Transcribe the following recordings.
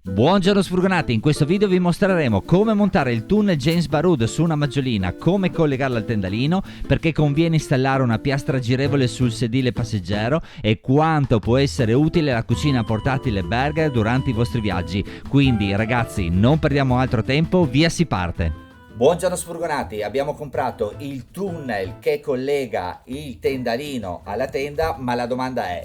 Buongiorno sfurgonati, in questo video vi mostreremo come montare il tunnel James Baroud su una maggiolina, come collegarlo al tendalino, perché conviene installare una piastra girevole sul sedile passeggero e quanto può essere utile la cucina portatile Berger durante i vostri viaggi. Quindi ragazzi, non perdiamo altro tempo, via si parte! Buongiorno sfurgonati, abbiamo comprato il tunnel che collega il tendalino alla tenda, ma la domanda è: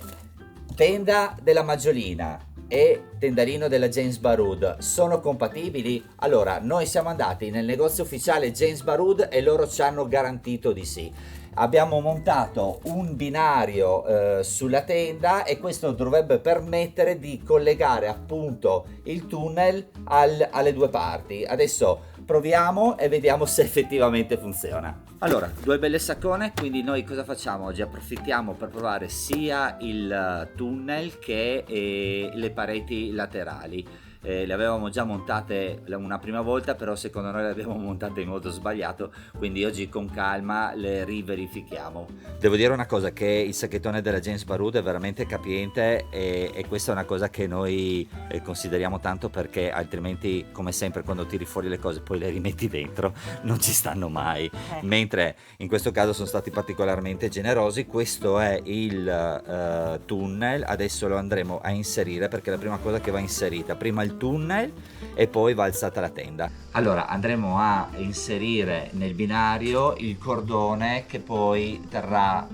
tenda della maggiolina e tendalino della James Baroud sono compatibili? Allora, noi siamo andati nel negozio ufficiale James Baroud e loro ci hanno garantito di sì. Abbiamo montato un binario sulla tenda e questo dovrebbe permettere di collegare appunto il tunnel alle due parti. Adesso proviamo e vediamo se effettivamente funziona. Allora, due belle saccone, quindi noi cosa facciamo oggi? Approfittiamo per provare sia il tunnel che le pareti laterali. Le avevamo già montate una prima volta, però secondo noi le abbiamo montate in modo sbagliato, quindi oggi con calma le riverifichiamo. Devo dire una cosa, che il sacchettone della James Baroud è veramente capiente e questa è una cosa che noi consideriamo tanto, perché altrimenti, come sempre, quando tiri fuori le cose poi le rimetti dentro non ci stanno mai, mentre in questo caso sono stati particolarmente generosi. Questo è il tunnel, adesso lo andremo a inserire, perché è la prima cosa che va inserita, prima il tunnel e poi va alzata la tenda. Allora andremo a inserire nel binario il cordone che poi terrà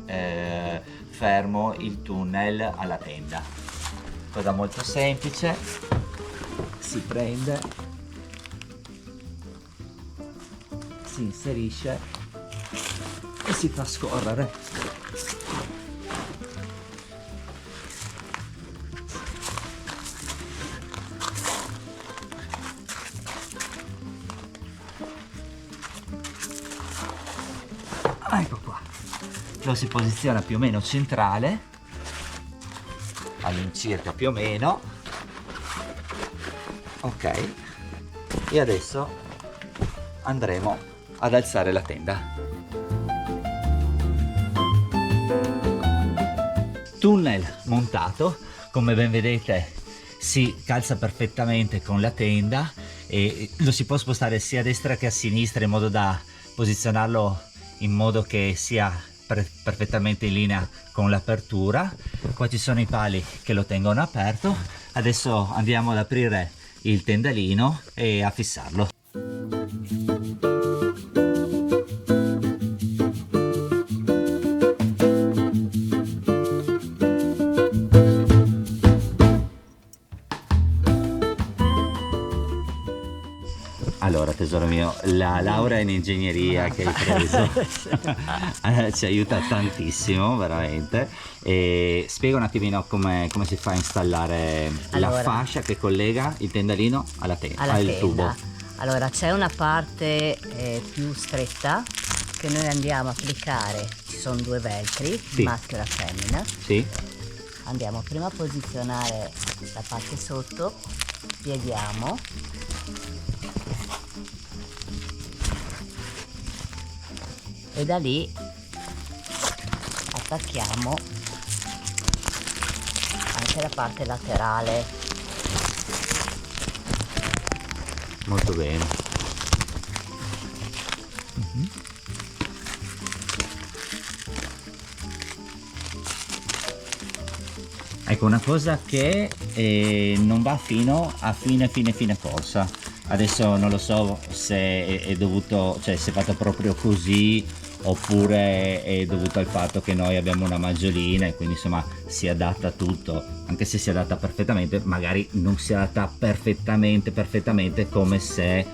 fermo il tunnel alla tenda. Cosa molto semplice: si prende, si inserisce e si fa scorrere. Ecco qua, lo si posiziona più o meno centrale, all'incirca più o meno. Ok, e adesso andremo ad alzare la tenda. Tunnel montato, come ben vedete si calza perfettamente con la tenda e lo si può spostare sia a destra che a sinistra in modo da posizionarlo in modo che sia perfettamente in linea con l'apertura. Qua ci sono i pali che lo tengono aperto. Adesso andiamo ad aprire il tendalino e a fissarlo. Allora tesoro mio, la laurea in ingegneria che hai preso ci aiuta tantissimo veramente. E spiega un attimino come si fa a installare la fascia che collega il tendalino alla tenda, al tubo. Allora c'è una parte più stretta che noi andiamo a applicare, ci sono due velcri, sì, il maschio e la femmina. Sì. Andiamo prima a posizionare la parte sotto, pieghiamo. E da lì attacchiamo anche la parte laterale. Molto bene. Ecco, una cosa che non va fino a fine corsa. Adesso non lo so se è dovuto, cioè se è fatto proprio così, oppure è dovuto al fatto che noi abbiamo una maggiolina e quindi insomma si adatta tutto. Anche se si adatta perfettamente, magari non si adatta perfettamente come se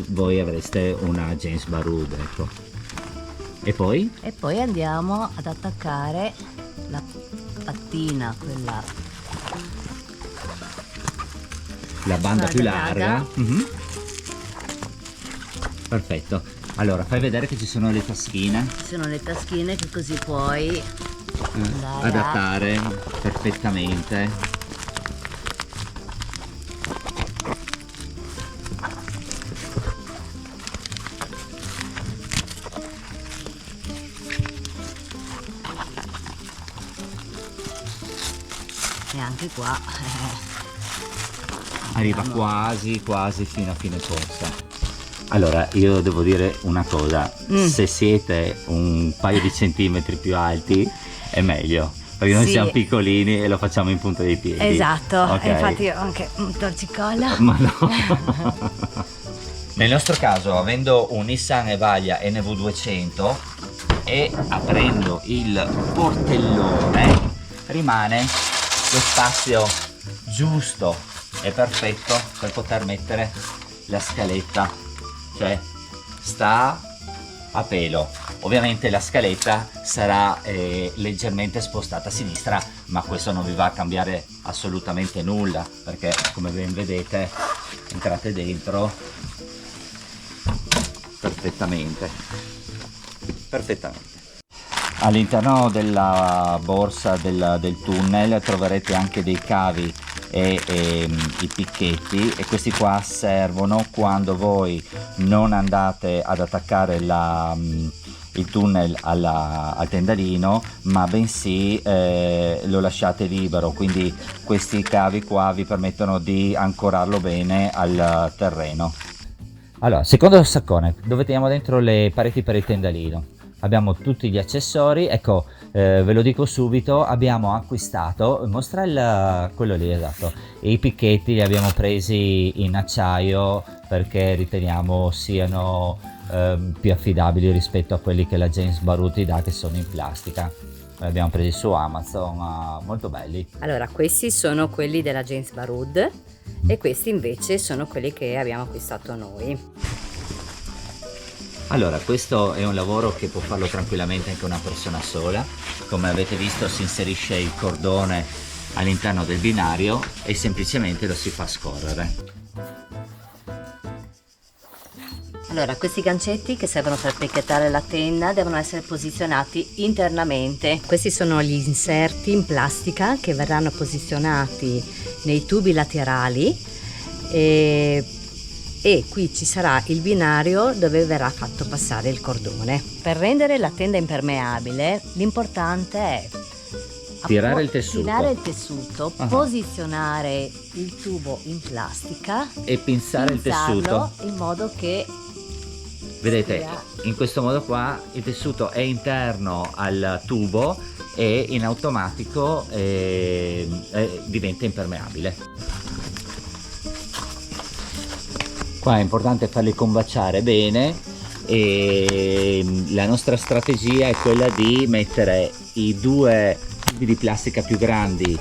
voi avreste una James Baroud, ecco. E poi andiamo ad attaccare la pattina, quella, la banda più larga. Perfetto. Allora fai vedere che ci sono le taschine. Ci sono le taschine che così puoi adattare perfettamente. e anche qua arriva quasi fino a fine corsa. Allora, io devo dire una cosa, se siete un paio di centimetri più alti è meglio, perché noi siamo piccolini e lo facciamo in punta dei piedi. Esatto, Okay. infatti io ho anche un torcicollo. Ma no. Nel nostro caso, avendo un Nissan Evaglia NV200 e aprendo il portellone, rimane lo spazio giusto e perfetto per poter mettere la scaletta, cioè sta a pelo. Ovviamente la scaletta sarà leggermente spostata a sinistra, ma questo non vi va a cambiare assolutamente nulla, perché come ben vedete entrate dentro perfettamente. All'interno della borsa del tunnel troverete anche dei cavi e i picchetti, e questi qua servono quando voi non andate ad attaccare il tunnel al tendalino, ma bensì lo lasciate libero, quindi questi cavi qua vi permettono di ancorarlo bene al terreno. Allora, secondo saccone dove teniamo dentro le pareti per il tendalino abbiamo tutti gli accessori. Ecco, ve lo dico subito, abbiamo acquistato, mostra quello lì, esatto, i picchetti li abbiamo presi in acciaio perché riteniamo siano più affidabili rispetto a quelli che la James Baruti dà, che sono in plastica. Li abbiamo presi su Amazon, molto belli. Allora, questi sono quelli della James Baruch e questi invece sono quelli che abbiamo acquistato noi. Allora, questo è un lavoro che può farlo tranquillamente anche una persona sola. Come avete visto, si inserisce il cordone all'interno del binario e semplicemente lo si fa scorrere. Allora, questi gancetti che servono per picchettare la tenda devono essere posizionati internamente. Questi sono gli inserti in plastica che verranno posizionati nei tubi laterali e qui ci sarà il binario dove verrà fatto passare il cordone. Per rendere la tenda impermeabile, l'importante è tirare il tessuto, posizionare il tubo in plastica e pinzare il tessuto in modo che, vedete, in questo modo qua il tessuto è interno al tubo e in automatico diventa impermeabile. Qua è importante farli combaciare bene e la nostra strategia è quella di mettere i due tubi di plastica più grandi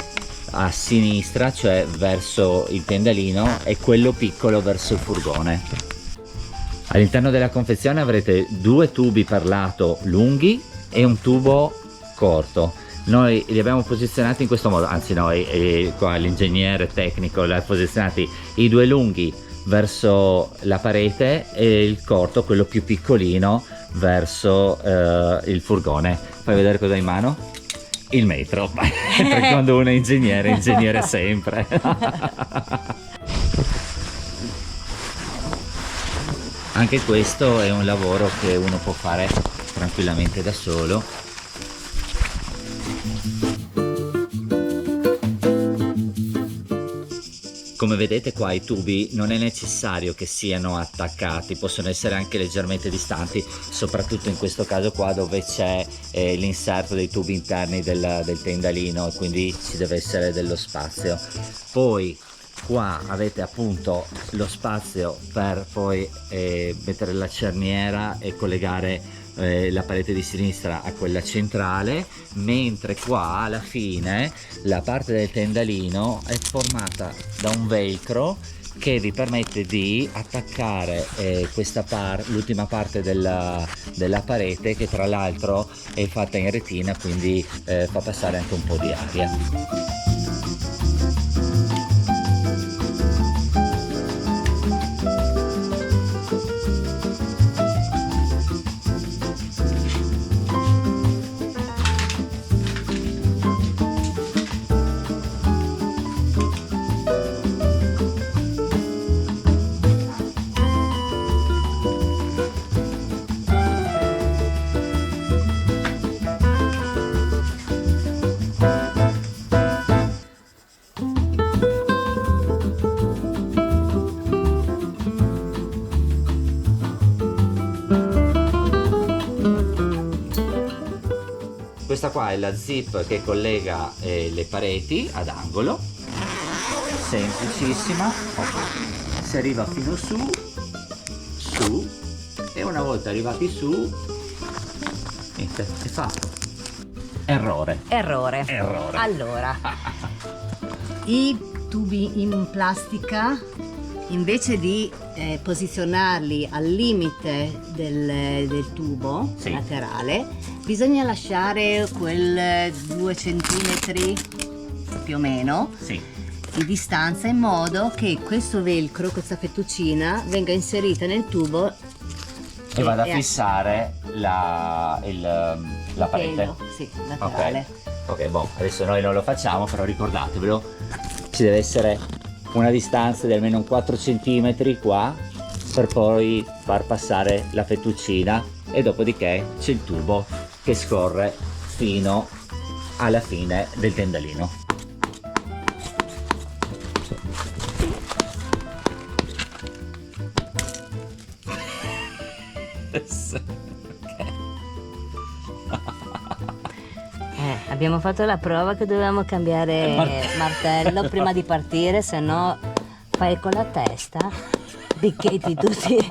a sinistra, cioè verso il tendalino, e quello piccolo verso il furgone. All'interno della confezione avrete due tubi per lato lunghi e un tubo corto. Noi li abbiamo posizionati in questo modo, anzi noi, qua l'ingegnere tecnico li ha posizionati i due lunghi verso la parete e il corto, quello più piccolino, verso il furgone. Fai vedere cosa hai in mano? Il metro. Perché quando uno è ingegnere sempre. Anche questo è un lavoro che uno può fare tranquillamente da solo. Come vedete qua i tubi non è necessario che siano attaccati, possono essere anche leggermente distanti, soprattutto in questo caso qua dove c'è l'inserto dei tubi interni del tendalino, e quindi ci deve essere dello spazio. Poi qua avete appunto lo spazio per poi mettere la cerniera e collegare la parete di sinistra a quella centrale, mentre qua alla fine la parte del tendalino è formata da un velcro che vi permette di attaccare l'ultima parte della parete, che tra l'altro è fatta in retina, quindi fa passare anche un po' di aria. questa qua è la zip che collega le pareti ad angolo, semplicissima, si arriva fino su, e una volta arrivati su, niente, è fatto. Errore. Allora, i tubi in plastica, invece di posizionarli al limite del tubo Sì. laterale, bisogna lasciare quel 2 centimetri più o meno Sì. di distanza, in modo che questo velcro, questa fettuccina, venga inserita nel tubo E vada a e- fissare la parete. pelo, sì, laterale. Ok, boh, adesso noi non lo facciamo, però ricordatevelo, ci deve essere una distanza di almeno un 4 cm qua, per poi far passare la fettuccina, e dopodiché c'è il tubo che scorre fino alla fine del tendalino. Abbiamo fatto la prova che dovevamo cambiare martello prima di partire, se no fai con la testa, picchetti tutti.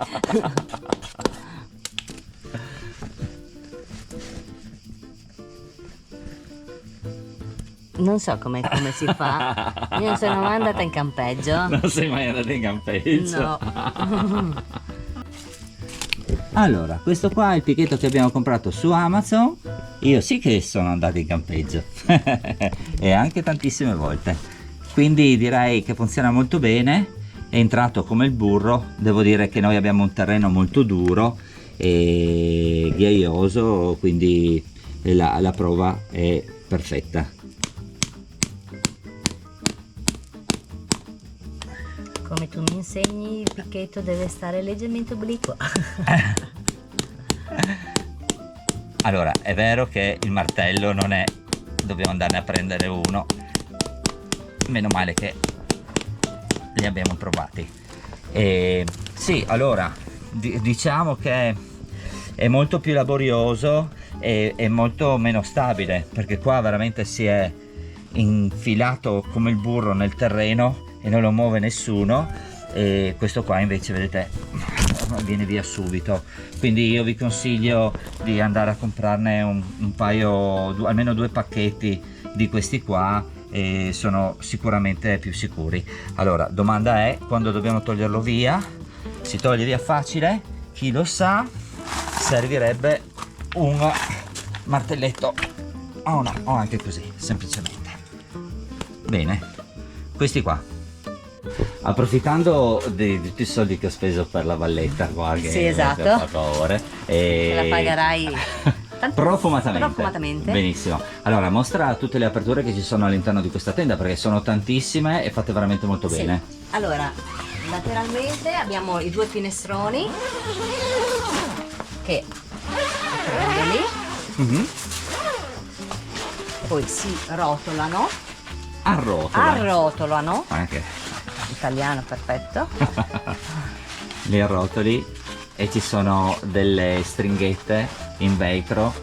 Non so come si fa, io non sono mai andata in campeggio. Non sei mai andato in campeggio? No. Allora, questo qua è il picchetto che abbiamo comprato su Amazon. Io sì che sono andato in campeggio e anche tantissime volte, quindi direi che funziona molto bene, è entrato come il burro. Devo dire che noi abbiamo un terreno molto duro e ghiaioso, quindi la prova è perfetta. Come tu mi insegni, il picchetto deve stare leggermente obliquo. Allora, è vero che il martello non è, dobbiamo andarne a prendere uno, meno male che li abbiamo provati. Sì, allora, diciamo che è molto più laborioso e è molto meno stabile, perché qua veramente si è infilato come il burro nel terreno e non lo muove nessuno, e questo qua invece, vedete, viene via subito. Quindi io vi consiglio di andare a comprarne un paio, almeno 2 pacchetti di questi qua, e sono sicuramente più sicuri. Allora, domanda è: quando dobbiamo toglierlo via? Si toglie via facile? Chi lo sa? Servirebbe un martelletto o no, o anche così, semplicemente. Bene, questi qua. Approfittando di tutti i soldi che ho speso per la valletta qua, che Sì, esatto. mi ha fatto ore, Te la pagherai profumatamente. Benissimo. Allora, mostra tutte le aperture che ci sono all'interno di questa tenda, perché sono tantissime e fatte veramente molto Sì. bene. Allora, lateralmente abbiamo i 2 finestroni che prendo lì, Mhm. poi si rotolano. Arrotolano. Arrotolano, Anche italiano perfetto. li arrotoli, e ci sono delle stringhette in velcro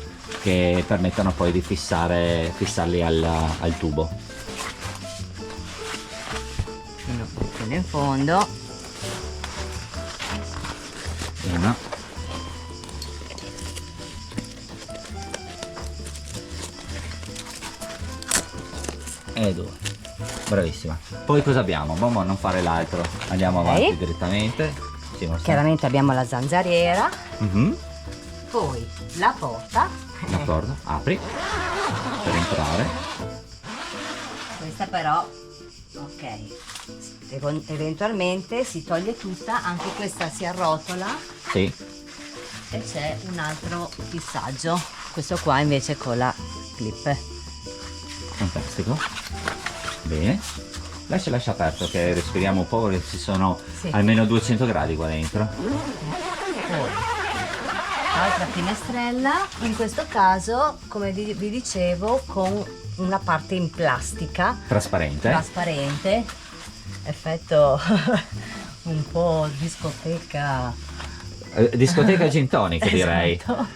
che permettono poi di fissarli al tubo. Fino in fondo. Una. E 2. Bravissima. Poi cosa abbiamo? Bombo, non fare l'altro. Andiamo avanti direttamente. Sì, mostra. Chiaramente abbiamo la zanzariera, Mhm. poi la porta. D'accordo, apri per entrare. Questa però, ok, eventualmente si toglie tutta, anche questa si arrotola Sì. e c'è un altro fissaggio. Questo qua invece con la clip. Fantastico. Bene. Lascia aperto che respiriamo un po', perché ci sono Sì. almeno 200 gradi qua dentro. Poi l'altra finestrella, in questo caso, come vi dicevo, con una parte in plastica Trasparente. trasparente, effetto un po' discoteca Discoteca gin tonic direi. Esatto.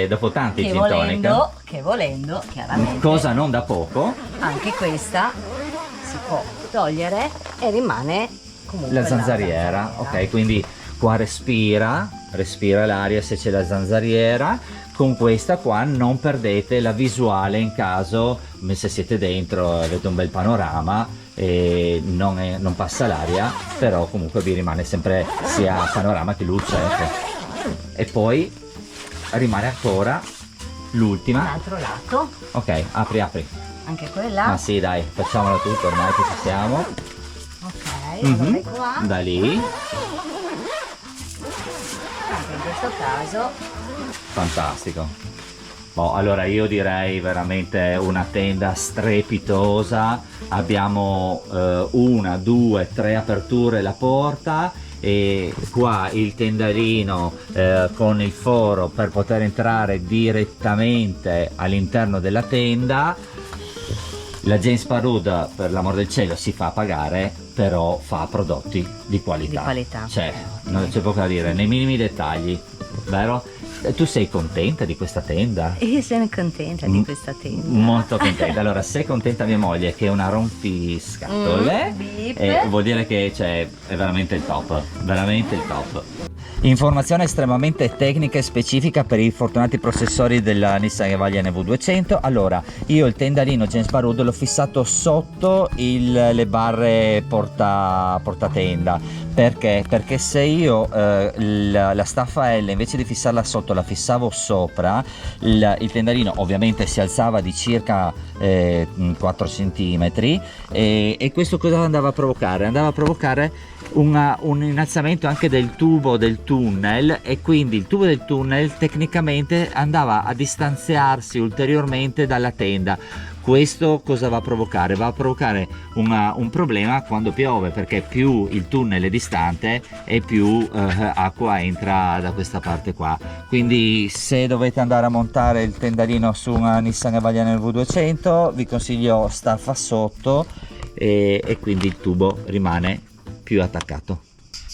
Dopo tanti Che gin tonic. volendo, chiaramente. Cosa non da poco. Anche questa si può togliere e rimane comunque La zanzariera, ok, quindi qua respira l'aria se c'è la zanzariera. Con questa qua non perdete la visuale in caso, se siete dentro avete un bel panorama e non passa l'aria, però comunque vi rimane sempre sia panorama che luce, ecco. E poi rimane ancora l'ultima. L'altro lato, Ok, apri. anche quella. Ah sì, dai, facciamolo tutto ormai che ci siamo. Ok, Mhm. allora qua. Da lì. Anche in questo caso. Fantastico. Boh, allora io direi veramente una tenda strepitosa. Abbiamo 1, 2, 3 aperture la porta e qua il tendalino con il foro per poter entrare direttamente all'interno della tenda. La James Baroud, per l'amor del cielo, si fa pagare, però fa prodotti di qualità. Di qualità. Cioè, non c'è poco da dire, nei minimi dettagli, vero? Tu sei contenta di questa tenda? Io sono contenta di questa tenda. Molto contenta. Allora, se è contenta mia moglie che è una rompiscatole, Bip. vuol dire che cioè, è veramente il top, veramente il top. Informazione estremamente tecnica e specifica per i fortunati possessori della Nissan Evalia NV200. Allora, io il tendalino James Baroud l'ho fissato sotto le barre portatenda. Perché? Perché se io la staffa L invece di fissarla sotto la fissavo sopra, il tendalino ovviamente si alzava di circa 4 cm e questo cosa andava a provocare? Andava a provocare un innalzamento anche del tubo del tunnel e quindi il tubo del tunnel tecnicamente andava a distanziarsi ulteriormente dalla tenda. Questo cosa va a provocare? Va a provocare un problema quando piove, perché più il tunnel è distante e più acqua entra da questa parte qua. Quindi se dovete andare a montare il tendalino su una Nissan Evalia NV200 vi consiglio staffa sotto e quindi il tubo rimane più attaccato.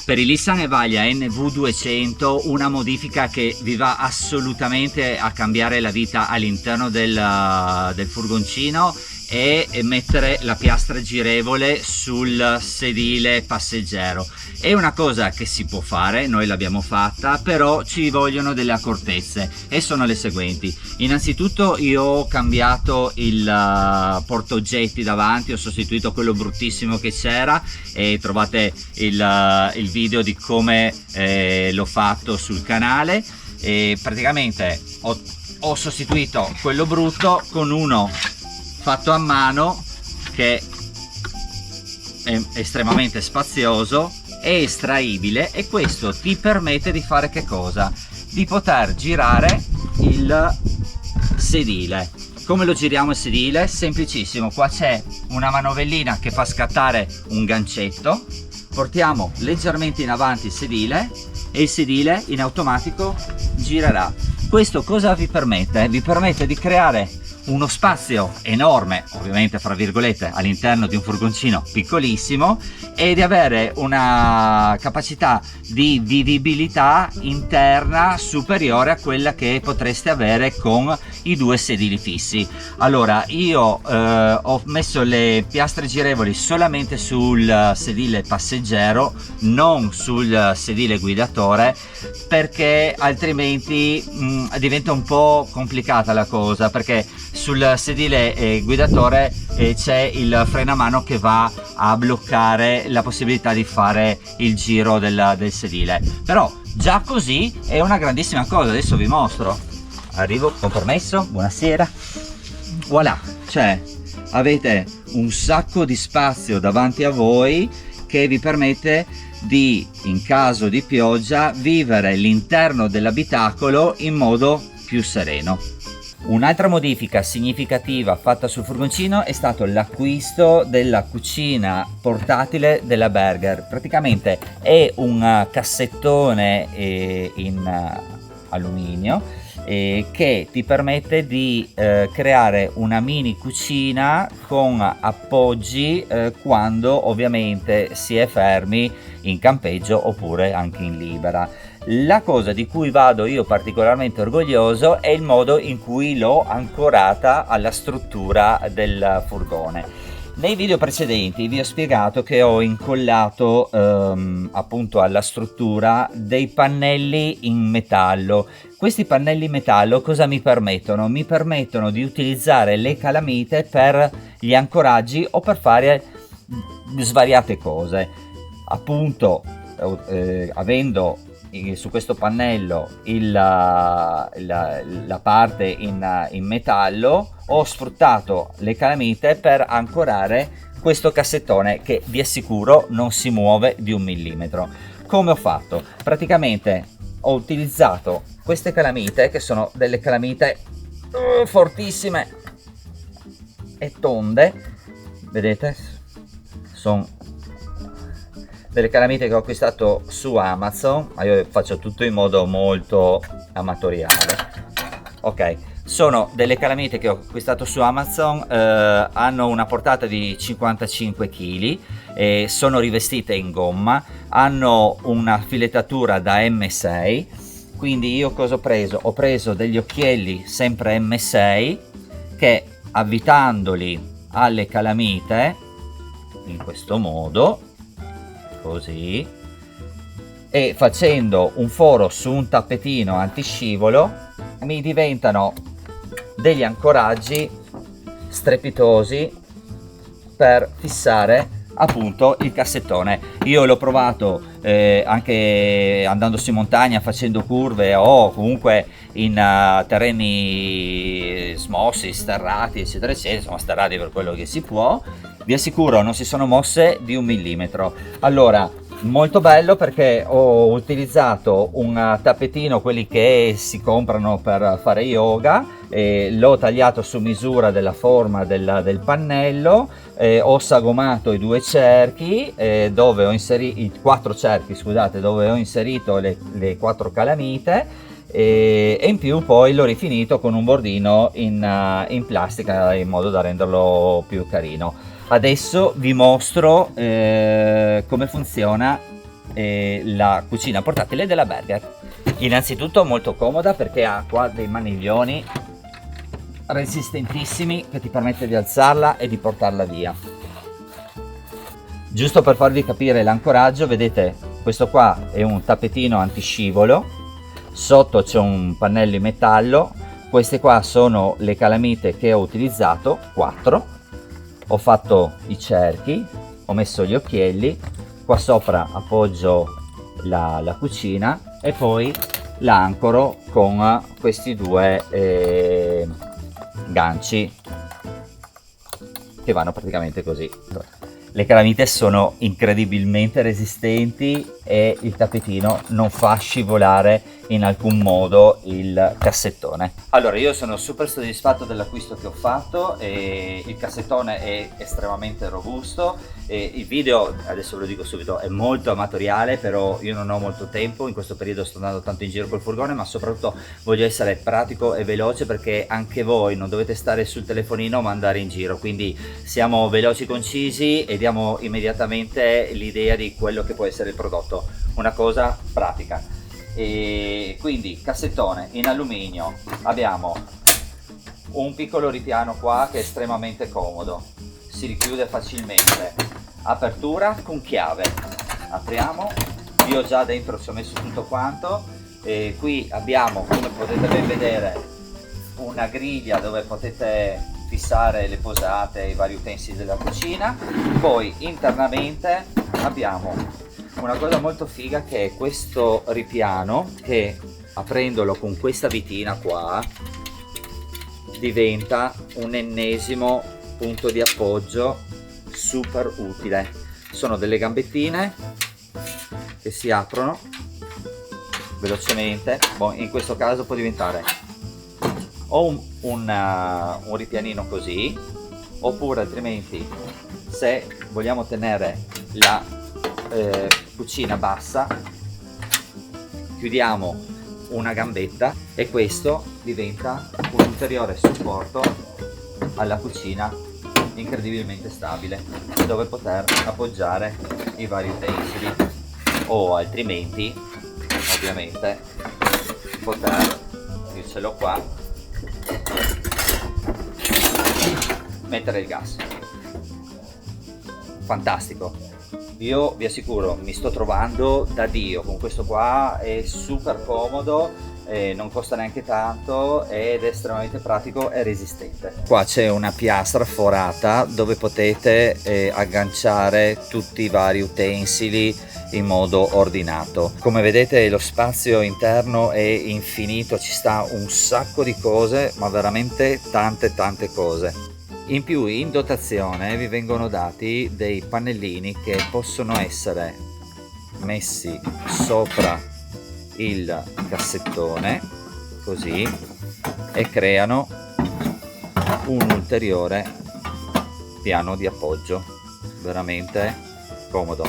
Per il Nissan Evalia NV200 una modifica che vi va assolutamente a cambiare la vita all'interno del furgoncino è mettere la piastra girevole sul sedile passeggero. È una cosa che si può fare, noi l'abbiamo fatta, però ci vogliono delle accortezze e sono le seguenti. Innanzitutto io ho cambiato il portaoggetti davanti, ho sostituito quello bruttissimo che c'era e trovate il video di come l'ho fatto sul canale. E praticamente ho sostituito quello brutto con uno fatto a mano che è estremamente spazioso, è estraibile e questo ti permette di fare che cosa? Di poter girare il sedile. Come lo giriamo il sedile? Semplicissimo, qua c'è una manovellina che fa scattare un gancetto, portiamo leggermente in avanti il sedile e il sedile in automatico girerà. Questo cosa vi permette? Vi permette di creare uno spazio enorme, ovviamente fra virgolette, all'interno di un furgoncino piccolissimo e di avere una capacità di vivibilità interna superiore a quella che potreste avere con i due sedili fissi. Allora io ho messo le piastre girevoli solamente sul sedile passeggero, non sul sedile guidatore, perché altrimenti diventa un po' complicata la cosa, perché sul sedile guidatore c'è il freno a mano che va a bloccare la possibilità di fare il giro del sedile, però già così è una grandissima cosa. Adesso vi mostro, arrivo con permesso, buonasera, voilà, cioè avete un sacco di spazio davanti a voi che vi permette di, in caso di pioggia, vivere l'interno dell'abitacolo in modo più sereno. Un'altra modifica significativa fatta sul furgoncino è stato l'acquisto della cucina portatile della Berger. Praticamente è un cassettone in alluminio che ti permette di creare una mini cucina con appoggi quando ovviamente si è fermi in campeggio oppure anche in libera. La cosa di cui vado io particolarmente orgoglioso è il modo in cui l'ho ancorata alla struttura del furgone. Nei video precedenti vi ho spiegato che ho incollato appunto alla struttura dei pannelli in metallo. Questi pannelli in metallo cosa mi permettono? Mi permettono di utilizzare le calamite per gli ancoraggi o per fare svariate cose. Appunto, avendo su questo pannello la parte in metallo, ho sfruttato le calamite per ancorare questo cassettone che vi assicuro non si muove di 1 millimetro. Come ho fatto? Praticamente ho utilizzato queste calamite, che sono delle calamite fortissime e tonde, vedete? Sono delle calamite che ho acquistato su Amazon, ma io faccio tutto in modo molto amatoriale. Ok, sono delle calamite che ho acquistato su Amazon, hanno una portata di 55 kg, sono rivestite in gomma, hanno una filettatura da M6, quindi io cosa ho preso? Ho preso degli occhielli sempre M6 che, avvitandoli alle calamite in questo modo, così, e facendo un foro su un tappetino antiscivolo, mi diventano degli ancoraggi strepitosi per fissare appunto il cassettone. Io l'ho provato anche andando su in montagna, facendo curve o comunque in terreni smossi, sterrati eccetera eccetera, insomma sterrati per quello che si può. Vi assicuro non si sono mosse di 1 millimetro. Allora, molto bello perché ho utilizzato un tappetino, quelli che si comprano per fare yoga, l'ho tagliato su misura della forma del pannello, ho sagomato i 2 cerchi, dove ho inserito i 4 cerchi, scusate, dove ho inserito le 4 calamite, e in più poi l'ho rifinito con un bordino in plastica in modo da renderlo più carino. Adesso vi mostro come funziona la cucina portatile della Berger. Innanzitutto molto comoda perché ha qua dei maniglioni resistentissimi che ti permette di alzarla e di portarla via. Giusto per farvi capire l'ancoraggio, vedete, questo qua è un tappetino antiscivolo, sotto c'è un pannello in metallo, queste qua sono le calamite che ho utilizzato, 4. Ho fatto i cerchi, ho messo gli occhielli, qua sopra appoggio la cucina e poi la ancoro con questi 2 ganci che vanno praticamente così. Le calamite sono incredibilmente resistenti e il tappetino non fa scivolare in alcun modo il cassettone. Allora, io sono super soddisfatto dell'acquisto che ho fatto, e il cassettone è estremamente robusto, e il video, adesso ve lo dico subito, è molto amatoriale, però io non ho molto tempo, in questo periodo sto andando tanto in giro col furgone, ma soprattutto voglio essere pratico e veloce perché anche voi non dovete stare sul telefonino ma andare in giro, quindi siamo veloci, concisi e diamo immediatamente l'idea di quello che può essere il prodotto, una cosa pratica. E quindi cassettone in alluminio, abbiamo un piccolo ripiano qua che è estremamente comodo, si richiude facilmente, apertura con chiave, apriamo, io già dentro ci ho messo tutto quanto, e qui abbiamo, come potete ben vedere, una griglia dove potete fissare le posate e i vari utensili della cucina. Poi internamente abbiamo una cosa molto figa, che è questo ripiano che, aprendolo con questa vitina qua, diventa un ennesimo punto di appoggio super utile. Sono delle gambettine che si aprono velocemente, in questo caso può diventare o un ripianino così, oppure altrimenti, se vogliamo tenere la cucina bassa, chiudiamo una gambetta e questo diventa un ulteriore supporto alla cucina incredibilmente stabile, dove poter appoggiare i vari utensili, o altrimenti ovviamente poter, io ce l'ho qua, mettere il gas. Fantastico, io vi assicuro mi sto trovando da Dio con questo qua, è super comodo, non costa neanche tanto ed è estremamente pratico e resistente. Qua c'è una piastra forata dove potete agganciare tutti i vari utensili in modo ordinato. Come vedete lo spazio interno è infinito, ci sta un sacco di cose, ma veramente tante cose. In più in dotazione vi vengono dati dei pannellini che possono essere messi sopra il cassettone così e creano un ulteriore piano di appoggio, veramente comodo,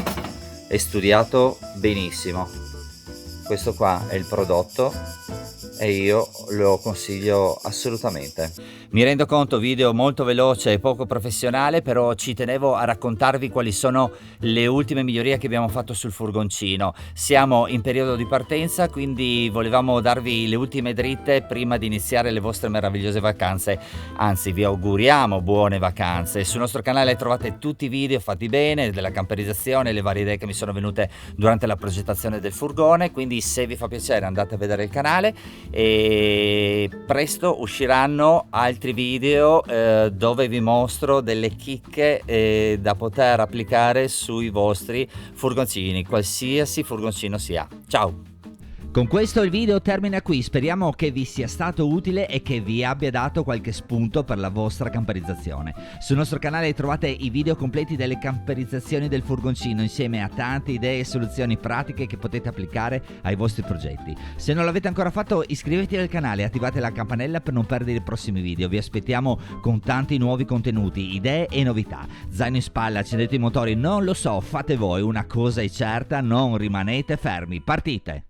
è studiato benissimo. Questo qua è il prodotto e io lo consiglio assolutamente. Mi rendo conto, video molto veloce e poco professionale, però ci tenevo a raccontarvi quali sono le ultime migliorie che abbiamo fatto sul furgoncino. Siamo in periodo di partenza, quindi volevamo darvi le ultime dritte prima di iniziare le vostre meravigliose vacanze. Anzi, vi auguriamo buone vacanze. Sul nostro canale trovate tutti i video fatti bene della camperizzazione, le varie idee che mi sono venute durante la progettazione del furgone, quindi se vi fa piacere andate a vedere il canale e presto usciranno altri video dove vi mostro delle chicche da poter applicare sui vostri furgoncini, qualsiasi furgoncino sia. Ciao! Con questo il video termina qui, speriamo che vi sia stato utile e che vi abbia dato qualche spunto per la vostra camperizzazione. Sul nostro canale trovate i video completi delle camperizzazioni del furgoncino insieme a tante idee e soluzioni pratiche che potete applicare ai vostri progetti. Se non l'avete ancora fatto iscrivetevi al canale e attivate la campanella per non perdere i prossimi video. Vi aspettiamo con tanti nuovi contenuti, idee e novità. Zaino in spalla, accendete i motori, non lo so, fate voi, una cosa è certa, non rimanete fermi, partite!